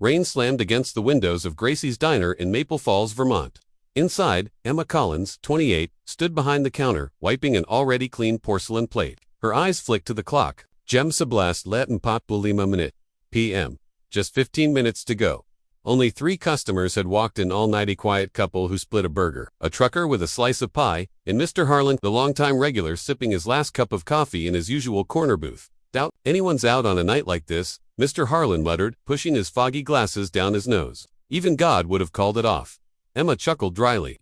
Rain slammed against the windows of Gracie's Diner in Maple Falls, Vermont. Inside, Emma Collins, 28, stood behind the counter, wiping an already clean porcelain plate. Her eyes flicked to the clock. Gem Sablast Latin Pot Bulima Minute. P.M. Just 15 minutes to go. Only 3 customers had walked in all night: a quiet couple who split a burger, a trucker with a slice of pie, and Mr. Harlan, the longtime regular, sipping his last cup of coffee in his usual corner booth. Doubt anyone's out on a night like this, Mr. Harlan muttered, pushing his foggy glasses down his nose. Even God would have called it off. Emma chuckled dryly.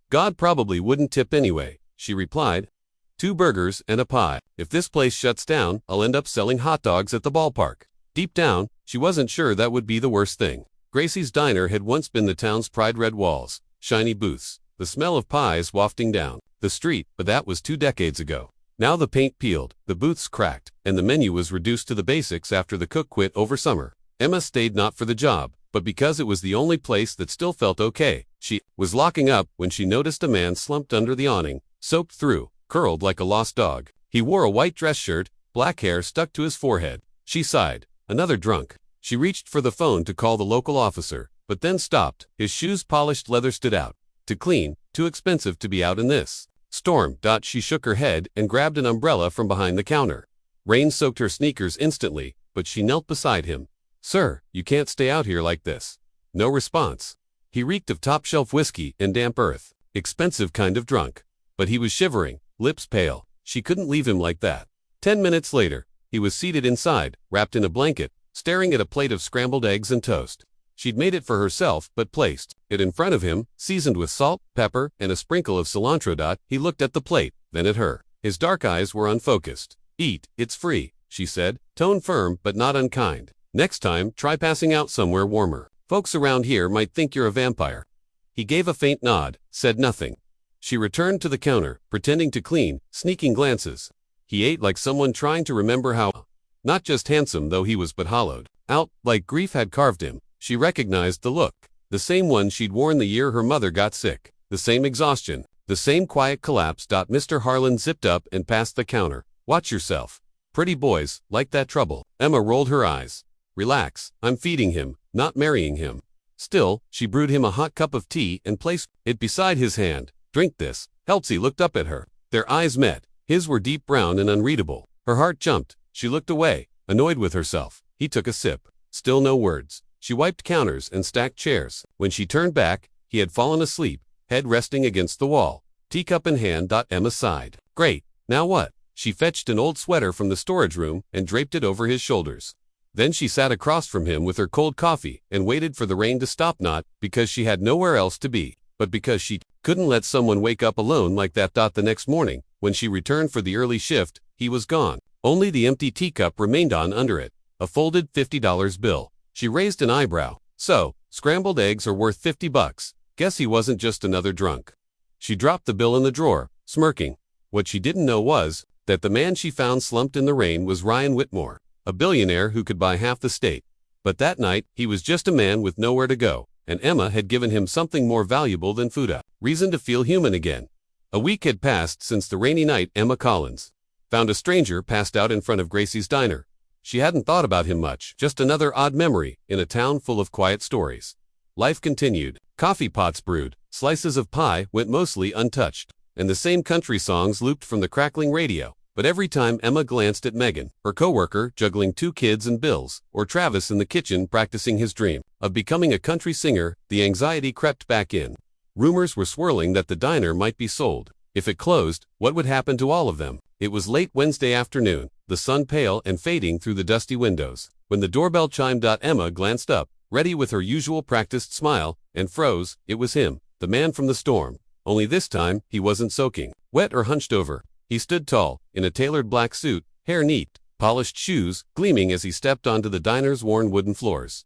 God probably wouldn't tip anyway, she replied. 2 burgers and a pie. If this place shuts down, I'll end up selling hot dogs at the ballpark. Deep down, she wasn't sure that would be the worst thing. Gracie's Diner had once been the town's pride: red walls, shiny booths, the smell of pies wafting down the street, but that was 2 decades ago. Now the paint peeled, the booths cracked, and the menu was reduced to the basics after the cook quit over summer. Emma stayed not for the job, but because it was the only place that still felt okay. She was locking up when she noticed a man slumped under the awning, soaked through, curled like a lost dog. He wore a white dress shirt, black hair stuck to his forehead. She sighed. Another drunk. She reached for the phone to call the local officer, but then stopped. His shoes' polished leather stood out. To clean, too expensive to be out in this storm. She shook her head and grabbed an umbrella from behind the counter. Rain soaked her sneakers instantly, but she knelt beside him. Sir, you can't stay out here like this. No response. He reeked of top-shelf whiskey and damp earth. Expensive kind of drunk. But he was shivering, lips pale. She couldn't leave him like that. 10 minutes later, he was seated inside, wrapped in a blanket, staring at a plate of scrambled eggs and toast. She'd made it for herself, but placed it in front of him, seasoned with salt, pepper, and a sprinkle of cilantro. He looked at the plate, then at her. His dark eyes were unfocused. Eat, it's free, she said, tone firm but not unkind. Next time, try passing out somewhere warmer. Folks around here might think you're a vampire. He gave a faint nod, said nothing. She returned to the counter, pretending to clean, sneaking glances. He ate like someone trying to remember how. Not just handsome though he was, but hollowed out, like grief had carved him. She recognized the look. The same one she'd worn the year her mother got sick. The same exhaustion. The same quiet collapse. Mr. Harlan zipped up and passed the counter. Watch yourself. Pretty boys like that trouble. Emma rolled her eyes. Relax, I'm feeding him, not marrying him. Still, she brewed him a hot cup of tea and placed it beside his hand. Drink this. Elsie looked up at her. Their eyes met. His were deep brown and unreadable. Her heart jumped. She looked away, annoyed with herself. He took a sip. Still no words. She wiped counters and stacked chairs. When she turned back, he had fallen asleep, head resting against the wall. Teacup in hand. Emma sighed. Great, now what? She fetched an old sweater from the storage room and draped it over his shoulders. Then she sat across from him with her cold coffee and waited for the rain to stop, not because she had nowhere else to be, but because she couldn't let someone wake up alone like that. The next morning, when she returned for the early shift, he was gone. Only the empty teacup remained under it, a folded $50 bill. She raised an eyebrow. So, scrambled eggs are worth $50. Guess he wasn't just another drunk. She dropped the bill in the drawer, smirking. What she didn't know was that the man she found slumped in the rain was Ryan Whitmore, a billionaire who could buy half the state. But that night, he was just a man with nowhere to go, and Emma had given him something more valuable than food, a reason to feel human again. A week had passed since the rainy night Emma Collins found a stranger passed out in front of Gracie's Diner. She hadn't thought about him much, just another odd memory in a town full of quiet stories. Life continued. Coffee pots brewed, slices of pie went mostly untouched, and the same country songs looped from the crackling radio. But every time Emma glanced at Megan, her coworker juggling 2 kids and bills, or Travis in the kitchen practicing his dream of becoming a country singer, the anxiety crept back in. Rumors were swirling that the diner might be sold. If it closed, what would happen to all of them? It was late Wednesday afternoon, the sun pale and fading through the dusty windows. When the doorbell chimed, Emma glanced up, ready with her usual practiced smile, and froze. It was him, the man from the storm. Only this time, he wasn't soaking wet or hunched over. He stood tall, in a tailored black suit, hair neat, polished shoes gleaming as he stepped onto the diner's worn wooden floors.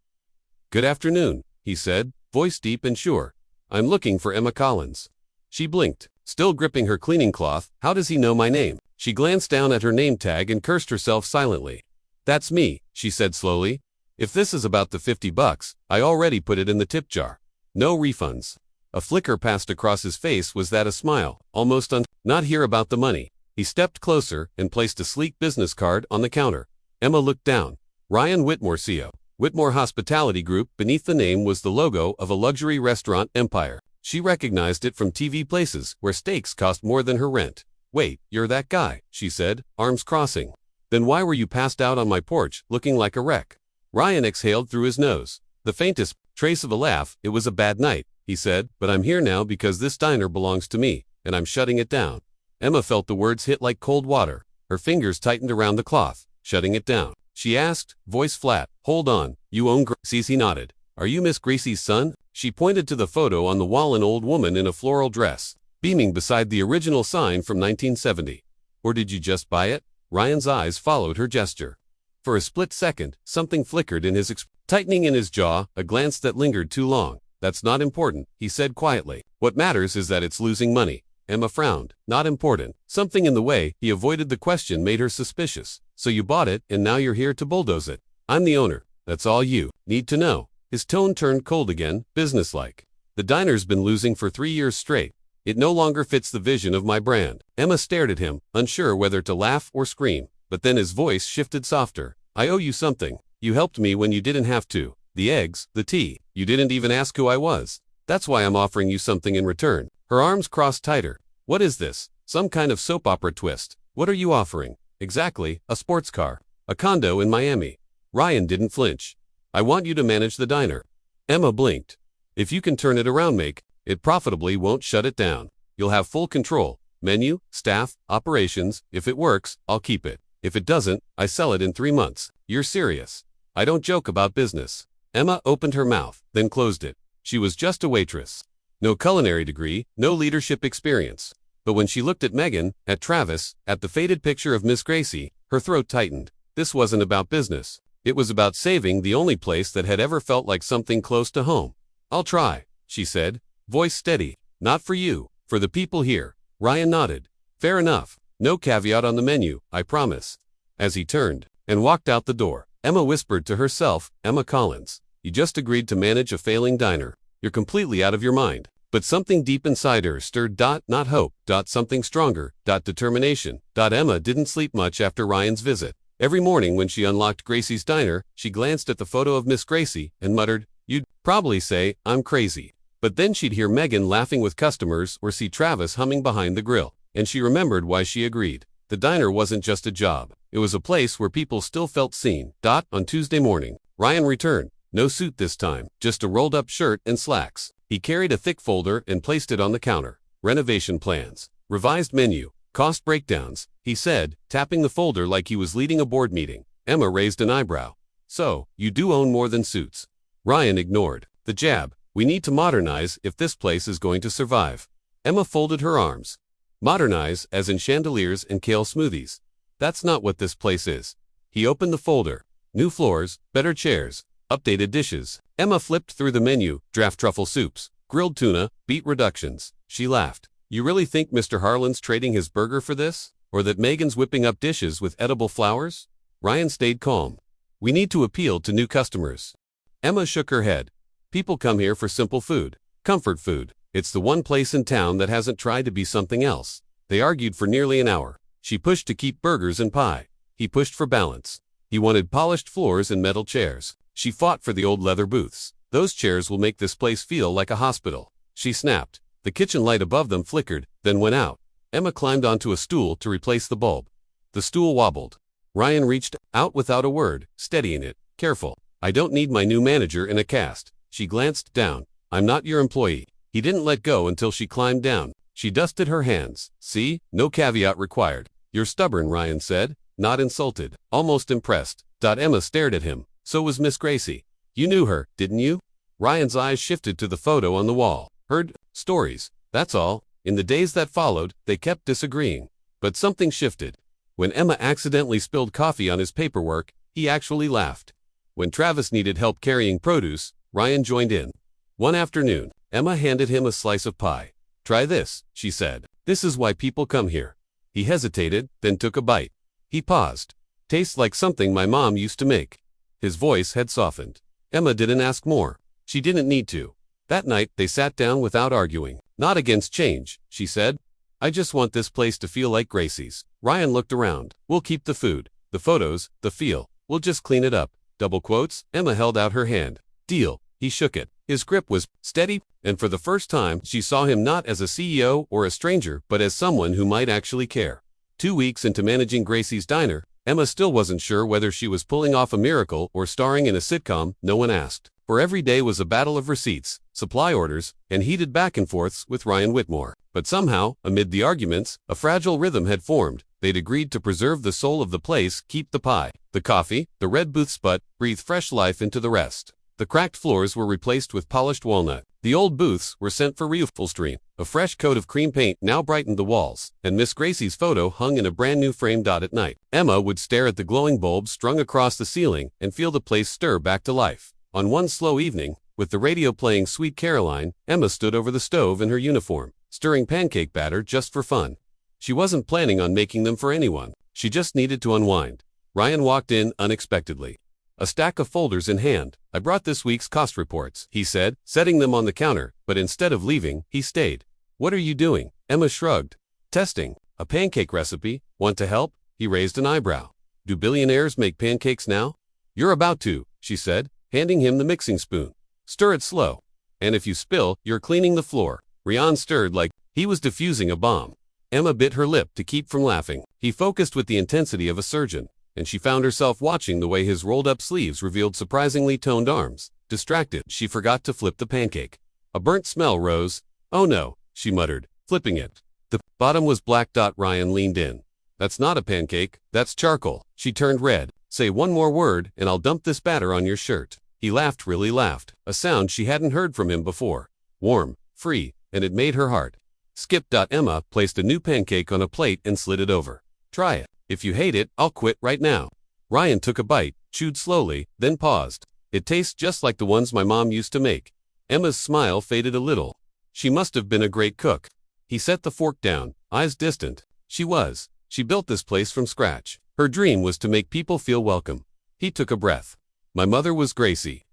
"Good afternoon," he said, voice deep and sure. "I'm looking for Emma Collins." She blinked, still gripping her cleaning cloth. "How does he know my name?" She glanced down at her name tag and cursed herself silently. "That's me," she said slowly. "If this is about the $50, I already put it in the tip jar. No refunds." A flicker passed across his face. Was that a smile? Almost Not here about the money. He stepped closer and placed a sleek business card on the counter. Emma looked down. Ryan Whitmore, CO. Whitmore Hospitality Group. Beneath the name was the logo of a luxury restaurant empire. She recognized it from TV places where steaks cost more than her rent. "Wait, you're that guy," she said, arms crossing. "Then why were you passed out on my porch, looking like a wreck?" Ryan exhaled through his nose. The faintest trace of a laugh. "It was a bad night," he said, "but I'm here now because this diner belongs to me, and I'm shutting it down." Emma felt the words hit like cold water. Her fingers tightened around the cloth. "Shutting it down?" she asked, voice flat. "Hold on, you own Gracie's?" He nodded. "Are you Miss Gracie's son?" She pointed to the photo on the wall, an old woman in a floral dress, beaming beside the original sign from 1970. "Or did you just buy it?" Ryan's eyes followed her gesture. For a split second, something flickered in his tightening in his jaw, a glance that lingered too long. "That's not important," he said quietly. "What matters is that it's losing money." Emma frowned. "Not important." Something in the way he avoided the question made her suspicious. "So you bought it, and now you're here to bulldoze it?" "I'm the owner. That's all you need to know." His tone turned cold again, businesslike. "The diner's been losing for 3 years straight. It no longer fits the vision of my brand." Emma stared at him, unsure whether to laugh or scream. But then his voice shifted softer. "I owe you something. You helped me when you didn't have to. The eggs, the tea. You didn't even ask who I was. That's why I'm offering you something in return." Her arms crossed tighter. "What is this? Some kind of soap opera twist? What are you offering?" "Exactly, a sports car. A condo in Miami." Ryan didn't flinch. "I want you to manage the diner." Emma blinked. "If you can turn it around, make it profitably, won't shut it down. You'll have full control. Menu, staff, operations. If it works, I'll keep it. If it doesn't, I sell it in 3 months. You're serious?" "I don't joke about business." Emma opened her mouth, then closed it. She was just a waitress. No culinary degree, no leadership experience. But when she looked at Megan, at Travis, at the faded picture of Miss Gracie, her throat tightened. This wasn't about business. It was about saving the only place that had ever felt like something close to home. "I'll try," she said, voice steady. "Not for you, for the people here." Ryan nodded. "Fair enough. No caveat on the menu, I promise." As he turned and walked out the door, Emma whispered to herself, "Emma Collins, you just agreed to manage a failing diner. You're completely out of your mind." But something deep inside her stirred. Not hope. Something stronger. Determination. Emma didn't sleep much after Ryan's visit. Every morning when she unlocked Gracie's diner, she glanced at the photo of Miss Gracie and muttered, "You'd probably say I'm crazy." But then she'd hear Megan laughing with customers or see Travis humming behind the grill, and she remembered why she agreed. The diner wasn't just a job. It was a place where people still felt seen. On Tuesday morning, Ryan returned. No suit this time, just a rolled-up shirt and slacks. He carried a thick folder and placed it on the counter. "Renovation plans. Revised menu. Cost breakdowns," he said, tapping the folder like he was leading a board meeting. Emma raised an eyebrow. "So, you do own more than suits?" Ryan ignored the jab. "We need to modernize if this place is going to survive." Emma folded her arms. "Modernize, as in chandeliers and kale smoothies. That's not what this place is." He opened the folder. "New floors, better chairs, updated dishes." Emma flipped through the menu. "Draft truffle soups, grilled tuna, beet reductions." She laughed. "You really think Mr. Harlan's trading his burger for this? Or that Megan's whipping up dishes with edible flowers?" Ryan stayed calm. "We need to appeal to new customers." Emma shook her head. "People come here for simple food, comfort food. It's the one place in town that hasn't tried to be something else." They argued for nearly an hour. She pushed to keep burgers and pie. He pushed for balance. He wanted polished floors and metal chairs. She fought for the old leather booths. "Those chairs will make this place feel like a hospital." She snapped. The kitchen light above them flickered, then went out. Emma climbed onto a stool to replace the bulb. The stool wobbled. Ryan reached out without a word, steadying it. "Careful. I don't need my new manager in a cast." She glanced down. "I'm not your employee." He didn't let go until she climbed down. She dusted her hands. "See? No caveat required." "You're stubborn," Ryan said, not insulted, almost impressed. Emma stared at him. "So was Miss Gracie. You knew her, didn't you?" Ryan's eyes shifted to the photo on the wall. "Heard stories, that's all." In the days that followed, they kept disagreeing. But something shifted. When Emma accidentally spilled coffee on his paperwork, he actually laughed. When Travis needed help carrying produce, Ryan joined in. One afternoon, Emma handed him a slice of pie. "Try this," she said. "This is why people come here." He hesitated, then took a bite. He paused. "Tastes like something my mom used to make." His voice had softened. Emma didn't ask more. She didn't need to. That night, they sat down without arguing. "Not against change," she said. "I just want this place to feel like Gracie's." Ryan looked around. "We'll keep the food, the photos, the feel. We'll just clean it up." double quotes. Emma held out her hand. Deal. He shook it. His grip was steady, and for the first time, she saw him not as a CEO or a stranger, but as someone who might actually care. 2 weeks into managing Gracie's Diner, Emma still wasn't sure whether she was pulling off a miracle or starring in a sitcom. No one asked. For every day was a battle of receipts, supply orders, and heated back and forths with Ryan Whitmore. But somehow, amid the arguments, a fragile rhythm had formed. They'd agreed to preserve the soul of the place, keep the pie, the coffee, the red booths, but breathe fresh life into the rest. The cracked floors were replaced with polished walnut. The old booths were sent for reupholstering. A fresh coat of cream paint now brightened the walls, and Miss Gracie's photo hung in a brand new frame. At night, Emma would stare at the glowing bulbs strung across the ceiling and feel the place stir back to life. On one slow evening, with the radio playing Sweet Caroline, Emma stood over the stove in her uniform, stirring pancake batter just for fun. She wasn't planning on making them for anyone. She just needed to unwind. Ryan walked in unexpectedly, a stack of folders in hand. I brought this week's cost reports, he said, setting them on the counter, but instead of leaving, he stayed. What are you doing? Emma shrugged. Testing. A pancake recipe. Want to help? He raised an eyebrow. Do billionaires make pancakes now? You're about to, she said, handing him the mixing spoon. Stir it slow. And if you spill, you're cleaning the floor. Ryan stirred like he was diffusing a bomb. Emma bit her lip to keep from laughing. He focused with the intensity of a surgeon, and she found herself watching the way his rolled-up sleeves revealed surprisingly toned arms. Distracted, she forgot to flip the pancake. A burnt smell rose. Oh no, she muttered, flipping it. The bottom was black. Ryan leaned in. That's not a pancake, that's charcoal. She turned red. Say one more word, and I'll dump this batter on your shirt. He laughed, really laughed, a sound she hadn't heard from him before. Warm, free, and it made her heart skip. Emma placed a new pancake on a plate and slid it over. Try it. If you hate it, I'll quit right now. Ryan took a bite, chewed slowly, then paused. It tastes just like the ones my mom used to make. Emma's smile faded a little. She must have been a great cook. He set the fork down, eyes distant. She was. She built this place from scratch. Her dream was to make people feel welcome. He took a breath. My mother was Gracie.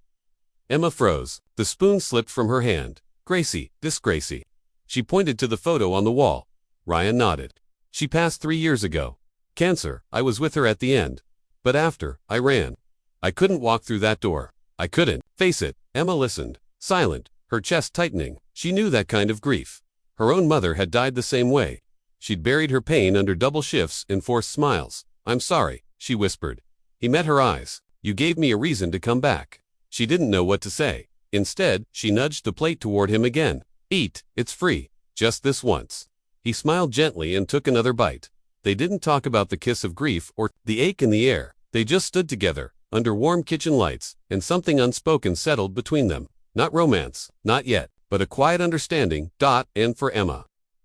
Emma froze. The spoon slipped from her hand. Gracie, this Gracie. She pointed to the photo on the wall. Ryan nodded. She passed 3 years ago. Cancer. I was with her at the end. But after, I ran. I couldn't walk through that door. I couldn't face it. Emma listened, silent, her chest tightening. She knew that kind of grief. Her own mother had died the same way. She'd buried her pain under double shifts and forced smiles. I'm sorry, she whispered. He met her eyes. You gave me a reason to come back. She didn't know what to say. Instead, she nudged the plate toward him again. Eat, it's free. Just this once. He smiled gently and took another bite. They didn't talk about the kiss of grief or the ache in the air. They just stood together, under warm kitchen lights, and something unspoken settled between them. Not romance, not yet, but a quiet understanding. And for Emma,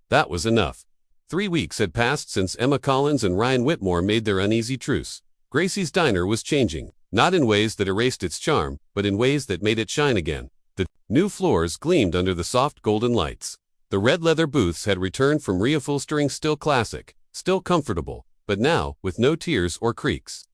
that was enough. 3 weeks had passed since Emma Collins and Ryan Whitmore made their uneasy truce. Gracie's Diner was changing, not in ways that erased its charm, but in ways that made it shine again. The new floors gleamed under the soft golden lights. The red leather booths had returned from reupholstering, still classic, still comfortable, but now with no tears or creaks.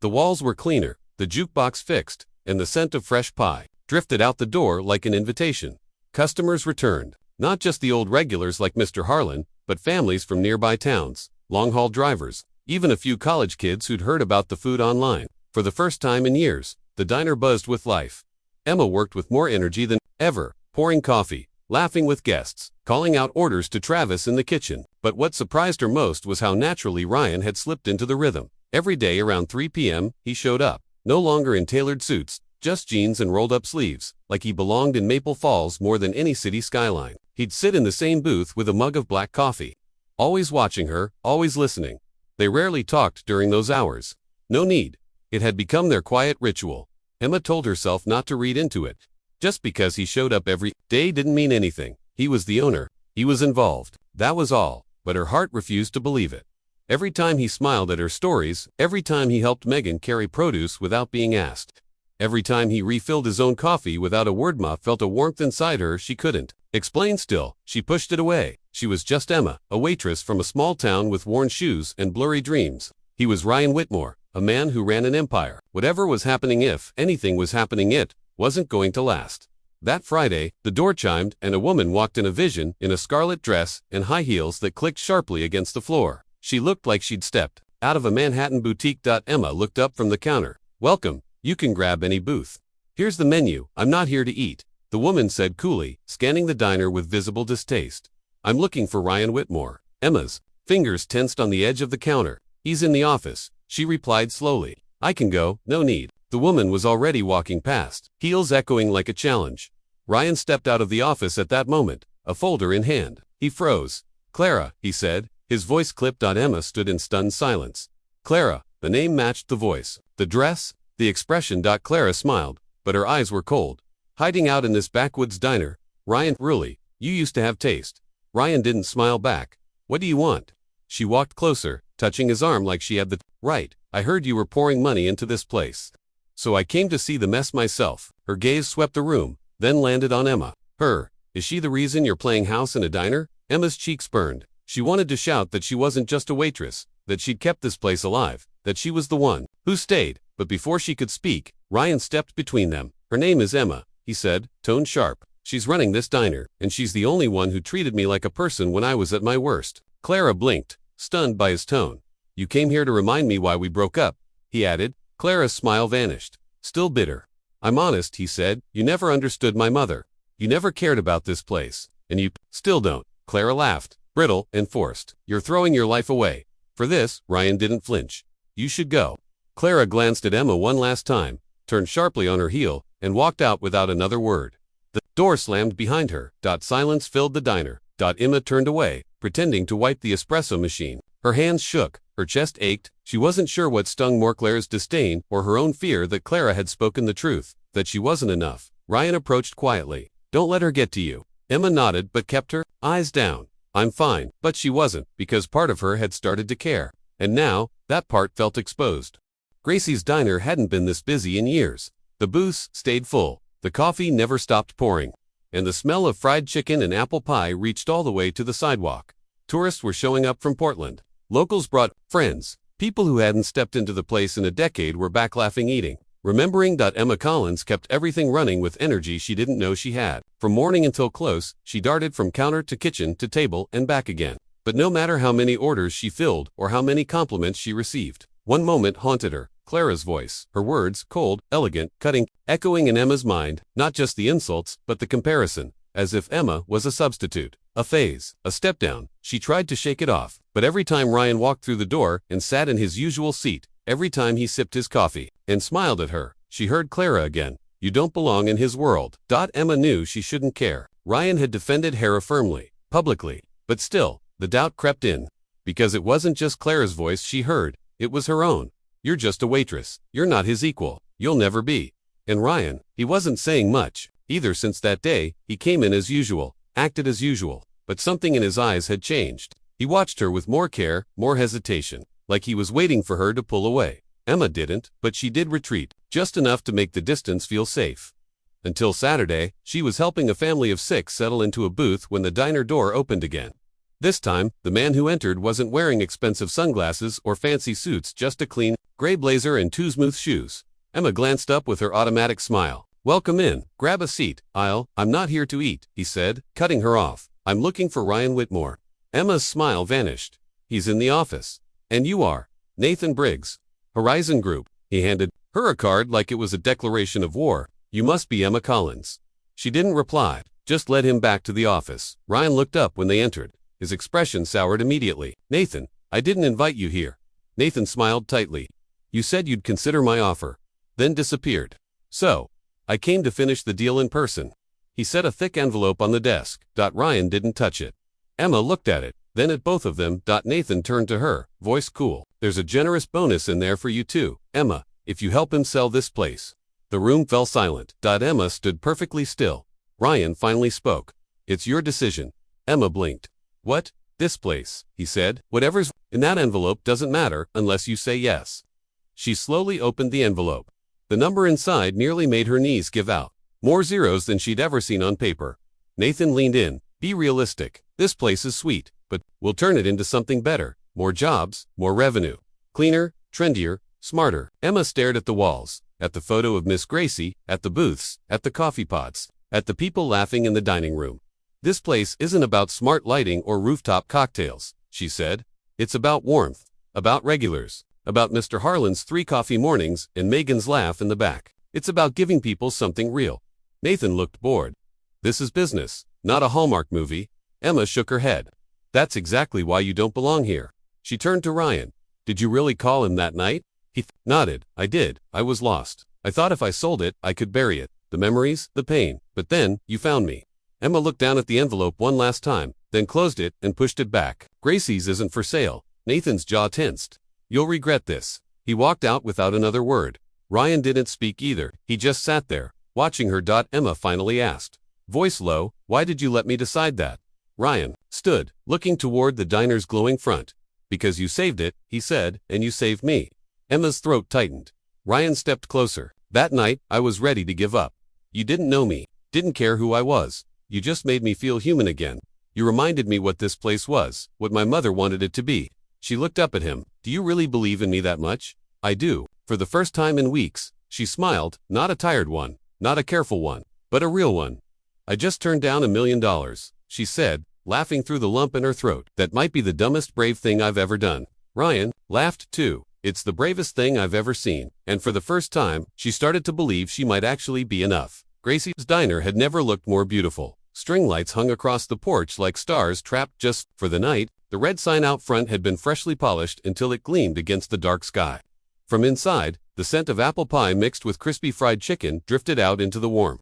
The walls were cleaner, the jukebox fixed, and the scent of fresh pie drifted out the door like an invitation. Customers returned, not just the old regulars like Mr. Harlan, but families from nearby towns, long-haul drivers, even a few college kids who'd heard about the food online. For the first time in years, the diner buzzed with life. Emma worked with more energy than ever, pouring coffee, laughing with guests, calling out orders to Travis in the kitchen. But what surprised her most was how naturally Ryan had slipped into the rhythm. Every day around 3 p.m., he showed up, no longer in tailored suits, just jeans and rolled-up sleeves, like he belonged in Maple Falls more than any city skyline. He'd sit in the same booth with a mug of black coffee, always watching her, always listening. They rarely talked during those hours. No need. It had become their quiet ritual. Emma told herself not to read into it. Just because he showed up every day didn't mean anything. He was the owner. He was involved. That was all. But her heart refused to believe it. Every time he smiled at her stories, every time he helped Megan carry produce without being asked, every time he refilled his own coffee without a word, Ma felt a warmth inside her she couldn't explain. Still, she pushed it away. She was just Emma, a waitress from a small town with worn shoes and blurry dreams. He was Ryan Whitmore, a man who ran an empire. Whatever was happening, if anything was happening, it wasn't going to last. That Friday, the door chimed and a woman walked in, a vision, in a scarlet dress and high heels that clicked sharply against the floor. She looked like she'd stepped out of a Manhattan boutique. Emma looked up from the counter. Welcome, You can grab any booth. Here's the menu. I'm not here to eat, the woman said coolly, scanning the diner with visible distaste. I'm looking for Ryan Whitmore. Emma's fingers tensed on the edge of the counter. He's in the office, she replied slowly. I can go, no need. The woman was already walking past, heels echoing like a challenge. Ryan stepped out of the office at that moment, a folder in hand. He froze. Clara, he said, his voice clipped. Emma stood in stunned silence. Clara, the name matched the voice. The dress, the expression. Clara smiled, but her eyes were cold. Hiding out in this backwoods diner, Ryan, really, you used to have taste. Ryan didn't smile back. What do you want? She walked closer, touching his arm like she had the right. I heard you were pouring money into this place. So I came to see the mess myself. Her gaze swept the room, then landed on Emma. Her, is she the reason you're playing house in a diner? Emma's cheeks burned. She wanted to shout that she wasn't just a waitress, that she'd kept this place alive, that she was the one who stayed. But before she could speak, Ryan stepped between them. Her name is Emma, he said, tone sharp. She's running this diner, and she's the only one who treated me like a person when I was at my worst. Clara blinked, stunned by his tone. You came here to remind me why we broke up, he added. Clara's smile vanished, still bitter. I'm honest, he said. You never understood my mother. You never cared about this place. And you still don't. Clara laughed, brittle and forced. You're throwing your life away. For this, Ryan didn't flinch. You should go. Clara glanced at Emma one last time, turned sharply on her heel, and walked out without another word. The door slammed behind her. Silence filled the diner. Emma turned away, pretending to wipe the espresso machine. Her hands shook, her chest ached. She wasn't sure what stung more, Clara's disdain or her own fear that Clara had spoken the truth, that she wasn't enough. Ryan approached quietly. Don't let her get to you. Emma nodded but kept her eyes down. I'm fine, but she wasn't, because part of her had started to care. And now, that part felt exposed. Gracie's diner hadn't been this busy in years. The booths stayed full, the coffee never stopped pouring, and the smell of fried chicken and apple pie reached all the way to the sidewalk. Tourists were showing up from Portland. Locals brought friends. People who hadn't stepped into the place in a decade were back laughing, eating. Remembering. Emma Collins kept everything running with energy she didn't know she had. From morning until close, she darted from counter to kitchen to table and back again. But no matter how many orders she filled or how many compliments she received, one moment haunted her. Clara's voice, her words, cold, elegant, cutting, echoing in Emma's mind, not just the insults, but the comparison, as if Emma was a substitute, a phase, a step down. She tried to shake it off, but every time Ryan walked through the door and sat in his usual seat, every time he sipped his coffee and smiled at her, she heard Clara again. You don't belong in his world. Emma knew she shouldn't care. Ryan had defended Hera firmly, publicly, but still, the doubt crept in. Because it wasn't just Clara's voice she heard, it was her own. You're just a waitress. You're not his equal. You'll never be. And Ryan, he wasn't saying much. Either since that day, he came in as usual, acted as usual, but something in his eyes had changed. He watched her with more care, more hesitation, like he was waiting for her to pull away. Emma didn't, but she did retreat, just enough to make the distance feel safe. Until Saturday, she was helping a family of 6 settle into a booth when the diner door opened again. This time, the man who entered wasn't wearing expensive sunglasses or fancy suits, just a clean, gray blazer and 2 smooth shoes. Emma glanced up with her automatic smile. Welcome in. Grab a seat. I'm not here to eat, he said, cutting her off. I'm looking for Ryan Whitmore. Emma's smile vanished. He's in the office. And you are? Nathan Briggs. Horizon Group. He handed her a card like it was a declaration of war. You must be Emma Collins. She didn't reply, just led him back to the office. Ryan looked up when they entered. His expression soured immediately. Nathan, I didn't invite you here. Nathan smiled tightly. You said you'd consider my offer, then disappeared. So, I came to finish the deal in person. He set a thick envelope on the desk. Ryan didn't touch it. Emma looked at it, then at both of them. Nathan turned to her, voice cool. There's a generous bonus in there for you too, Emma, if you help him sell this place. The room fell silent. Emma stood perfectly still. Ryan finally spoke. It's your decision. Emma blinked. What? This place, he said. Whatever's in that envelope doesn't matter unless you say yes. She slowly opened the envelope. The number inside nearly made her knees give out. More zeros than she'd ever seen on paper. Nathan leaned in. Be realistic. This place is sweet, but we'll turn it into something better. More jobs, more revenue. Cleaner, trendier, smarter. Emma stared at the walls, at the photo of Miss Gracie, at the booths, at the coffee pots, at the people laughing in the dining room. This place isn't about smart lighting or rooftop cocktails, she said. It's about warmth, about regulars, About Mr. Harlan's 3 coffee mornings and Megan's laugh in the back. It's about giving people something real. Nathan looked bored. This is business, not a Hallmark movie. Emma shook her head. That's exactly why you don't belong here. She turned to Ryan. Did you really call him that night? He nodded. I did. I was lost. I thought if I sold it, I could bury it. The memories, the pain. But then, you found me. Emma looked down at the envelope one last time, then closed it and pushed it back. Gracie's isn't for sale. Nathan's jaw tensed. You'll regret this. He walked out without another word. Ryan didn't speak either. He just sat there, watching her. Emma finally asked, voice low, why did you let me decide that? Ryan stood, looking toward the diner's glowing front. Because you saved it, he said, and you saved me. Emma's throat tightened. Ryan stepped closer. That night, I was ready to give up. You didn't know me, didn't care who I was. You just made me feel human again. You reminded me what this place was, what my mother wanted it to be. She looked up at him. Do you really believe in me that much? I do. For the first time in weeks, she smiled, not a tired one, not a careful one, but a real one. I just turned down $1 million, she said, laughing through the lump in her throat. That might be the dumbest brave thing I've ever done. Ryan laughed too. It's the bravest thing I've ever seen. And for the first time, she started to believe she might actually be enough. Gracie's diner had never looked more beautiful. String lights hung across the porch like stars trapped just for the night. The red sign out front had been freshly polished until it gleamed against the dark sky. From inside, the scent of apple pie mixed with crispy fried chicken drifted out into the warm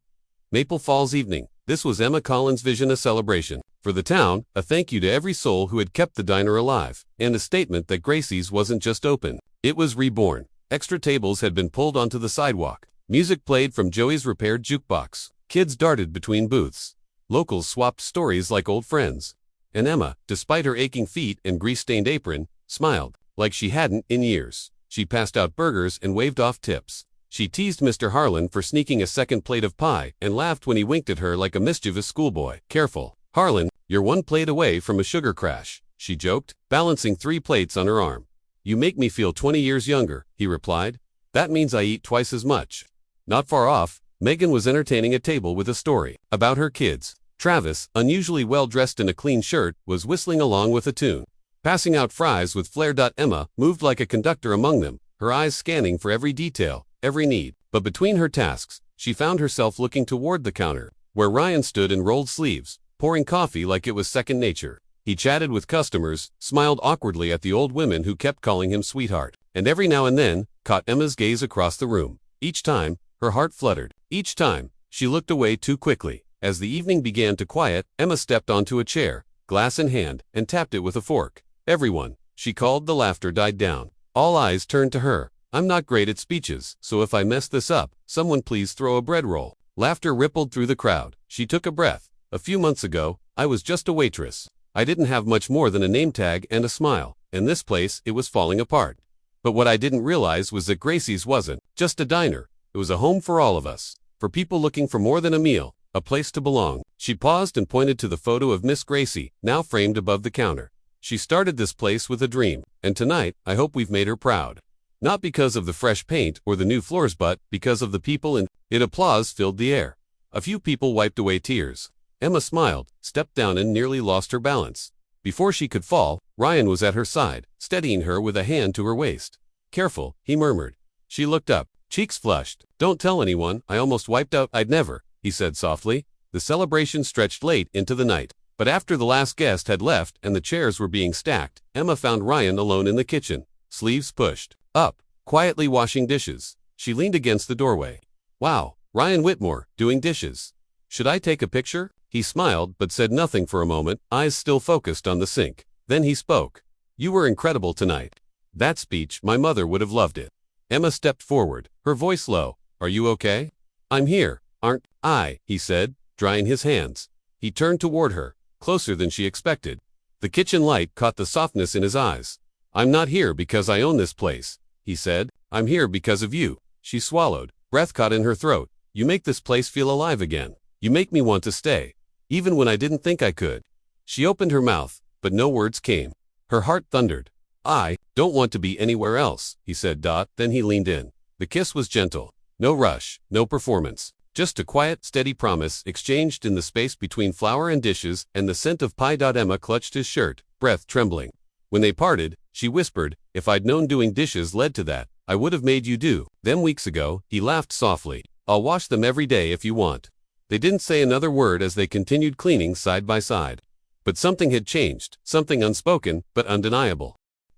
Maple Falls evening. This was Emma Collins' vision, a celebration for the town, a thank you to every soul who had kept the diner alive, and a statement that Gracie's wasn't just open, it was reborn. Extra tables had been pulled onto the sidewalk. Music played from Joey's repaired jukebox. Kids darted between booths. Locals swapped stories like old friends. And Emma, despite her aching feet and grease-stained apron, smiled like she hadn't in years. She passed out burgers and waved off tips. She teased Mr. Harlan for sneaking a second plate of pie and laughed when he winked at her like a mischievous schoolboy. Careful, Harlan, you're 1 plate away from a sugar crash, she joked, balancing 3 plates on her arm. You make me feel 20 years younger, he replied. That means I eat twice as much. Not far off, Megan was entertaining a table with a story about her kids. Travis, unusually well dressed in a clean shirt, was whistling along with a tune. Passing out fries with flair. Emma moved like a conductor among them, her eyes scanning for every detail, every need. But between her tasks, she found herself looking toward the counter, where Ryan stood in rolled sleeves, pouring coffee like it was second nature. He chatted with customers, smiled awkwardly at the old women who kept calling him sweetheart, and every now and then, caught Emma's gaze across the room. Each time, her heart fluttered. Each time, she looked away too quickly. As the evening began to quiet, Emma stepped onto a chair, glass in hand, and tapped it with a fork. Everyone, she called. The laughter died down. All eyes turned to her. I'm not great at speeches, so if I mess this up, someone please throw a bread roll. Laughter rippled through the crowd. She took a breath. A few months ago, I was just a waitress. I didn't have much more than a name tag and a smile. In this place, it was falling apart. But what I didn't realize was that Gracie's wasn't just a diner. It was a home for all of us. For people looking for more than a meal, a place to belong. She paused and pointed to the photo of Miss Gracie, now framed above the counter. She started this place with a dream, and tonight, I hope we've made her proud. Not because of the fresh paint or the new floors, but because of the people in it. Applause filled the air. A few people wiped away tears. Emma smiled, stepped down and nearly lost her balance. Before she could fall, Ryan was at her side, steadying her with a hand to her waist. Careful, he murmured. She looked up, cheeks flushed. Don't tell anyone, I almost wiped out. I'd never, he said softly. The celebration stretched late into the night. But after the last guest had left and the chairs were being stacked, Emma found Ryan alone in the kitchen, sleeves pushed up, quietly washing dishes. She leaned against the doorway. Wow, Ryan Whitmore, doing dishes. Should I take a picture? He smiled but said nothing for a moment, eyes still focused on the sink. Then he spoke. You were incredible tonight. That speech, my mother would have loved it. Emma stepped forward, her voice low. Are you okay? I'm here, aren't I? He said, drying his hands. He turned toward her, closer than she expected. The kitchen light caught the softness in his eyes. I'm not here because I own this place, he said. I'm here because of you. She swallowed, breath caught in her throat. You make this place feel alive again. You make me want to stay, even when I didn't think I could. She opened her mouth, but no words came. Her heart thundered. I don't want to be anywhere else, he said. Then he leaned in. The kiss was gentle. No rush, no performance. Just a quiet, steady promise exchanged in the space between flour and dishes and the scent of pie. Emma clutched his shirt, breath trembling. When they parted, she whispered, If I'd known doing dishes led to that, I would have made you do them weeks ago." He laughed softly. "I'll wash them every day if you want." They didn't say another word as they continued cleaning side by side. But something had changed, something unspoken but undeniable.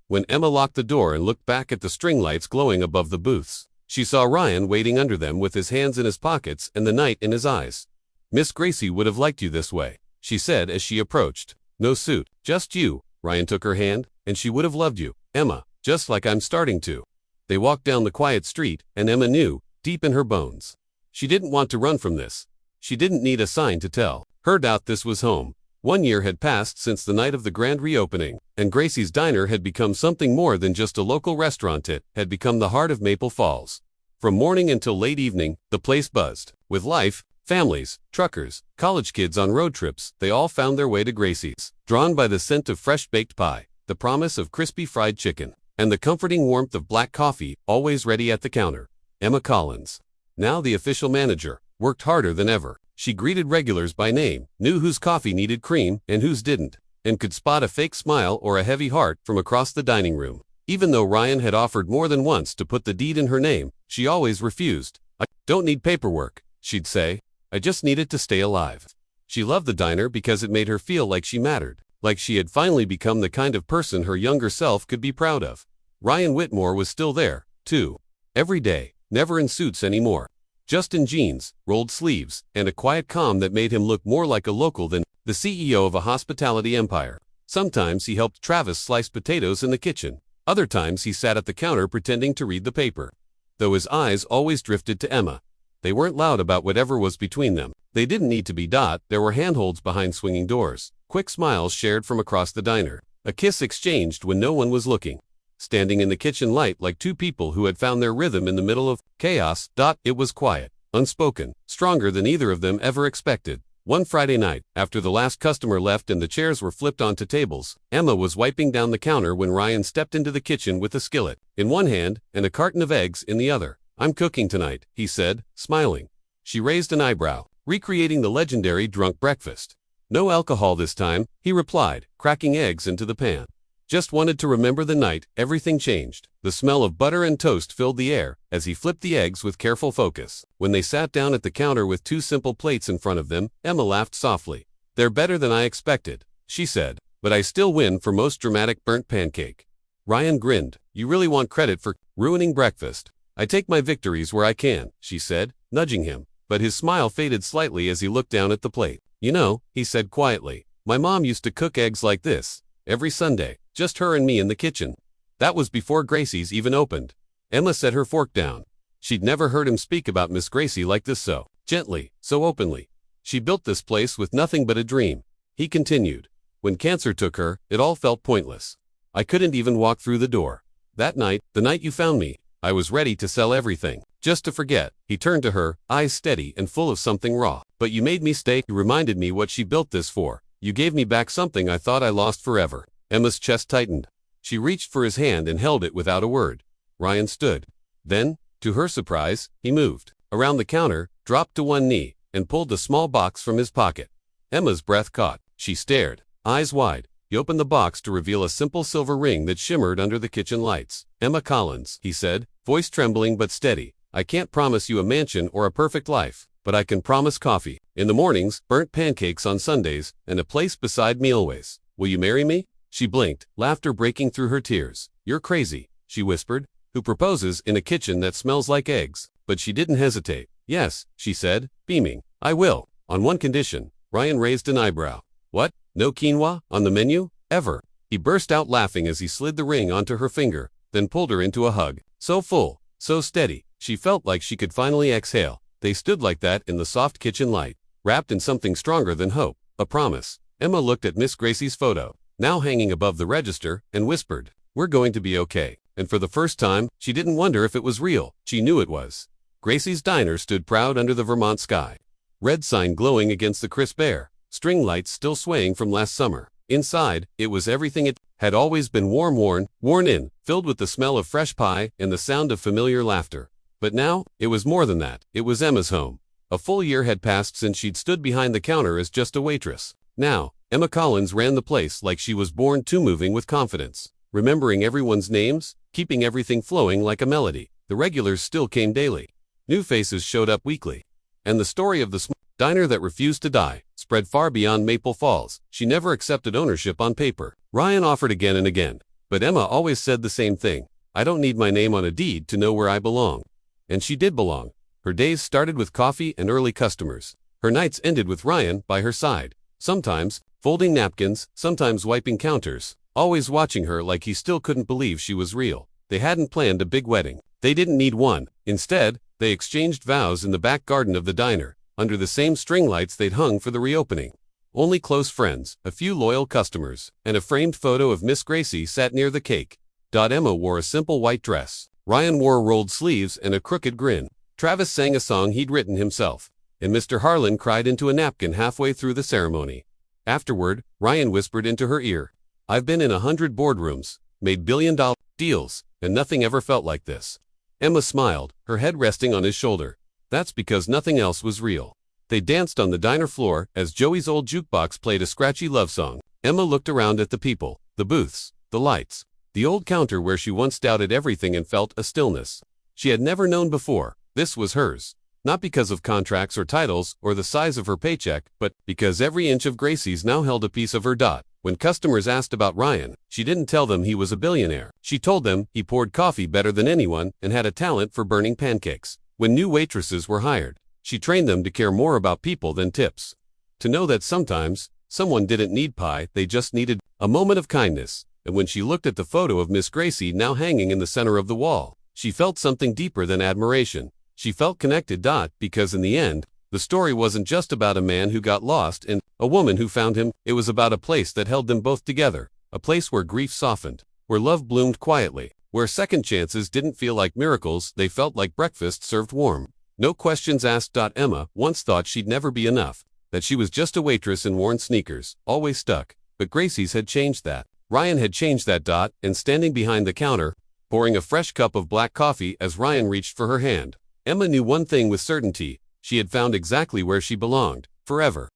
When Emma locked the door and looked back at the string lights glowing above the booths, she saw Ryan waiting under them with his hands in his pockets and the night in his eyes. "Miss Gracie would have liked you this way," she said as she approached. "No suit, just you." Ryan took her hand, "and she would have loved you, Emma, just like I'm starting to." They walked down the quiet street, and Emma knew, deep in her bones, she didn't want to run from this. She didn't need a sign to tell her doubt this was home. 1 year had passed since the night of the grand reopening, and Gracie's Diner had become something more than just a local restaurant. It had become the heart of Maple Falls. From morning until late evening, the place buzzed with life. Families, truckers, college kids on road trips, they all found their way to Gracie's, drawn by the scent of fresh baked pie, the promise of crispy fried chicken, and the comforting warmth of black coffee, always ready at the counter. Emma Collins, now the official manager, worked harder than ever. She greeted regulars by name, knew whose coffee needed cream and whose didn't, and could spot a fake smile or a heavy heart from across the dining room. Even though Ryan had offered more than once to put the deed in her name, she always refused. "I don't need paperwork," she'd say. "I just needed to stay alive." She loved the diner because it made her feel like she mattered, like she had finally become the kind of person her younger self could be proud of. Ryan Whitmore was still there, too. Every day, never in suits anymore. Just in jeans, rolled sleeves, and a quiet calm that made him look more like a local than the CEO of a hospitality empire. Sometimes he helped Travis slice potatoes in the kitchen. Other times he sat at the counter pretending to read the paper. Though his eyes always drifted to Emma. They weren't loud about whatever was between them. They didn't need to be. There were handholds behind swinging doors, quick smiles shared from across the diner, a kiss exchanged when no one was looking. Standing in the kitchen light like two people who had found their rhythm in the middle of chaos. It was quiet, unspoken, stronger than either of them ever expected. One Friday night, after the last customer left and the chairs were flipped onto tables, Emma was wiping down the counter when Ryan stepped into the kitchen with a skillet in one hand and a carton of eggs in the other. "I'm cooking tonight," he said, smiling. She raised an eyebrow, recreating the legendary drunk breakfast. "No alcohol this time," he replied, cracking eggs into the pan. "Just wanted to remember the night everything changed." The smell of butter and toast filled the air as he flipped the eggs with careful focus. When they sat down at the counter with two simple plates in front of them, Emma laughed softly. "They're better than I expected," she said, "but I still win for most dramatic burnt pancake." Ryan grinned. "You really want credit for ruining breakfast?" "I take my victories where I can," she said, nudging him, but his smile faded slightly as he looked down at the plate. "You know," he said quietly, "my mom used to cook eggs like this every Sunday, just her and me in the kitchen. That was before Gracie's even opened." Emma set her fork down. She'd never heard him speak about Miss Gracie like this, so gently, so openly. "She built this place with nothing but a dream," he continued. "When cancer took her, it all felt pointless. I couldn't even walk through the door. That night, the night you found me, I was ready to sell everything, just to forget." He turned to her, eyes steady and full of something raw. "But you made me stay. You reminded me what she built this for. You gave me back something I thought I lost forever." Emma's chest tightened. She reached for his hand and held it without a word. Ryan stood. Then, to her surprise, he moved around the counter, dropped to one knee, and pulled the small box from his pocket. Emma's breath caught. She stared, eyes wide. He opened the box to reveal a simple silver ring that shimmered under the kitchen lights. "Emma Collins," he said, voice trembling but steady. "I can't promise you a mansion or a perfect life, but I can promise coffee in the mornings, burnt pancakes on Sundays, and a place beside me always. Will you marry me?" She blinked, laughter breaking through her tears. "You're crazy," she whispered. "Who proposes in a kitchen that smells like eggs?" But she didn't hesitate. "Yes," she said, beaming. "I will, on one condition." Ryan raised an eyebrow. "What? No quinoa on the menu? Ever?" He burst out laughing as he slid the ring onto her finger, then pulled her into a hug. So full, so steady, she felt like she could finally exhale. They stood like that in the soft kitchen light, wrapped in something stronger than hope, a promise. Emma looked at Miss Gracie's photo, now hanging above the register, and whispered, "We're going to be okay." And for the first time, she didn't wonder if it was real. She knew it was. Gracie's Diner stood proud under the Vermont sky. Red sign glowing against the crisp air, string lights still swaying from last summer. Inside, it was everything it had always been: warm, worn in, filled with the smell of fresh pie and the sound of familiar laughter. But now, it was more than that. It was Emma's home. A full year had passed since she'd stood behind the counter as just a waitress. Now, Emma Collins ran the place like she was born to, moving with confidence, remembering everyone's names, keeping everything flowing like a melody. The regulars still came daily. New faces showed up weekly. And the story of the small diner that refused to die spread far beyond Maple Falls. She never accepted ownership on paper. Ryan offered again and again, but Emma always said the same thing. I don't need my name on a deed to know where I belong. And she did belong. Her days started with coffee and early customers. Her nights ended with Ryan by her side. Sometimes folding napkins, sometimes wiping counters, always watching her like he still couldn't believe she was real. They hadn't planned a big wedding. They didn't need one. Instead, they exchanged vows in the back garden of the diner, under the same string lights they'd hung for the reopening. Only close friends, a few loyal customers, and a framed photo of Miss Gracie sat near the cake. Emma wore a simple white dress. Ryan wore rolled sleeves and a crooked grin. Travis sang a song he'd written himself, and Mr. Harlan cried into a napkin halfway through the ceremony. Afterward, Ryan whispered into her ear, I've been in 100 boardrooms, made billion-dollar deals, and nothing ever felt like this. Emma smiled, her head resting on his shoulder. That's because nothing else was real. They danced on the diner floor as Joey's old jukebox played a scratchy love song. Emma looked around at the people, the booths, the lights, the old counter where she once doubted everything and felt a stillness she had never known before. This was hers. Not because of contracts or titles or the size of her paycheck, but because every inch of Gracie's now held a piece of her. When customers asked about Ryan, she didn't tell them he was a billionaire. She told them he poured coffee better than anyone and had a talent for burning pancakes. When new waitresses were hired, she trained them to care more about people than tips. To know that sometimes, someone didn't need pie, they just needed a moment of kindness. And when she looked at the photo of Miss Gracie now hanging in the center of the wall, she felt something deeper than admiration. She felt connected. Because in the end, the story wasn't just about a man who got lost and a woman who found him. It was about a place that held them both together, a place where grief softened, where love bloomed quietly, where second chances didn't feel like miracles, they felt like breakfast served warm. No questions asked. Emma once thought she'd never be enough, that she was just a waitress in worn sneakers, always stuck. But Gracie's had changed that. Ryan had changed that. And standing behind the counter, pouring a fresh cup of black coffee as Ryan reached for her hand, Emma knew one thing with certainty. She had found exactly where she belonged, forever.